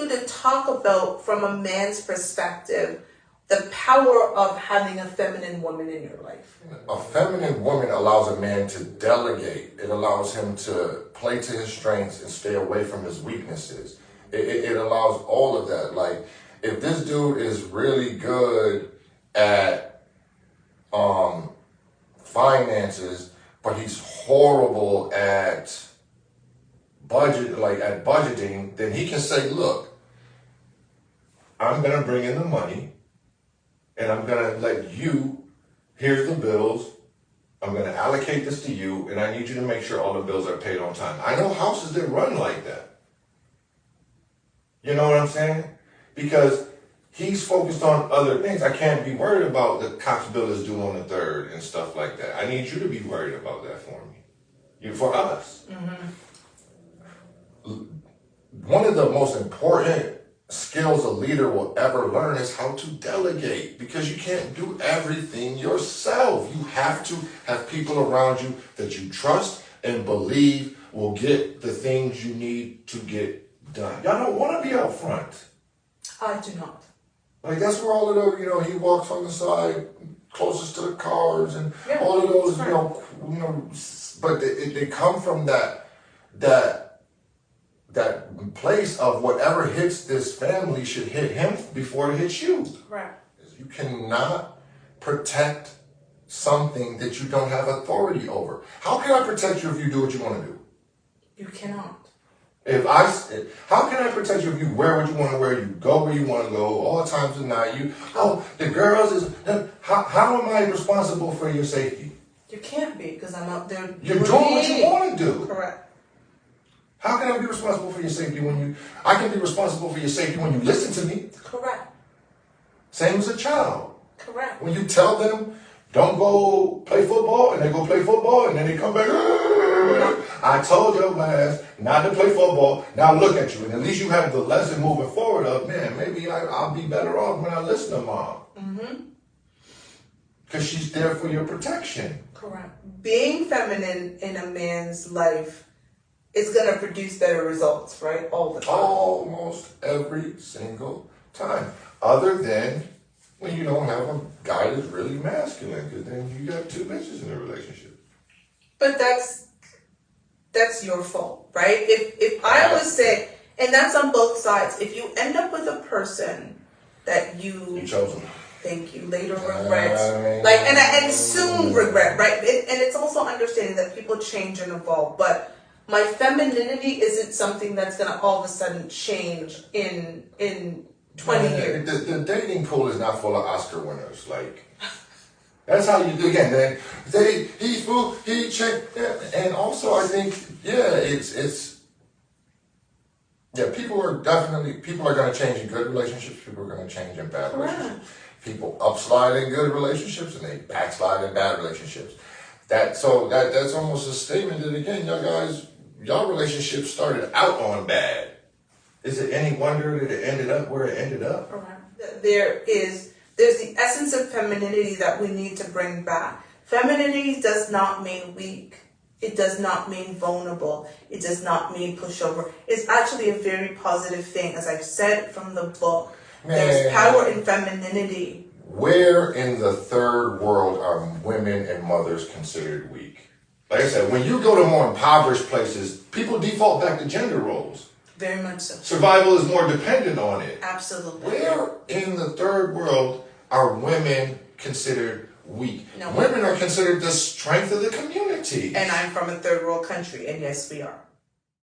you to talk about, from a man's perspective, the power of having a feminine woman in your life? A feminine woman allows a man to delegate. It allows him to play to his strengths and stay away from his weaknesses. It allows all of that. Like, if this dude is really good at finances, but he's horrible at budgeting, then he can say, look, I'm going to bring in the money and I'm going to let you, here's the bills, I'm going to allocate this to you, and I need you to make sure all the bills are paid on time. I know houses that run like that. You know what I'm saying? Because he's focused on other things. I can't be worried about the Cox bill is due on the 3rd and stuff like that. I need you to be worried about that for me. For us. Mm-hmm. One of the most important skills a leader will ever learn is how to delegate, because you can't do everything yourself. You have to have people around you that you trust and believe will get the things you need to get done. Y'all don't want to be out front. I do not. Like, that's where all of those, he walks on the side closest to the cars and all of those, but they come from that place of whatever hits this family should hit him before it hits you. Right. You cannot protect something that you don't have authority over. How can I protect you if you do what you want to do? You cannot. How can I protect you if you wear what you want to wear, you go where you want to go, all times of night, the girls how am I responsible for your safety? You can't be, because I'm out there. You're doing what you want to do. Correct. How can I be responsible for your safety I can be responsible for your safety when you listen to me? Correct. Same as a child. Correct. When you tell them, don't go play football, and they go play football, and then they come back, I told your ass not to play football, now look at you. And at least you have the lesson moving forward of, man, maybe I'll be better off when I listen to mom. Mm-hmm. Because she's there for your protection. Correct. Being feminine in a man's life is going to produce better results, right? All the time. Almost every single time. Other than when you don't have a guy that's really masculine, because then you got two bitches in a relationship. But that's your fault, right? If I would say, and that's on both sides, if you end up with a person that you chose them. Thank you. Later regrets, and soon regret, right? And it's also understanding that people change and evolve. But my femininity isn't something that's gonna all of a sudden change in 20 years. The dating pool is not full of Oscar winners. Like, that's how you do. Again, he checked, and also I think, people are going to change in good relationships. People are going to change in bad relationships. People upslide in good relationships and they backslide in bad relationships. That's almost a statement that, again, y'all relationships started out on bad. Is it any wonder that it ended up where it ended up? There's the essence of femininity that we need to bring back. Femininity does not mean weak. It does not mean vulnerable. It does not mean pushover. It's actually a very positive thing. As I've said from the book, there's power in femininity. Where in the third world are women and mothers considered weak? Like I said, when you go to more impoverished places, people default back to gender roles. Very much so. Survival is more dependent on it. Absolutely. Where in the third world are women considered weak? No. Women are considered the strength of the community. And I'm from a third world country, and yes, we are.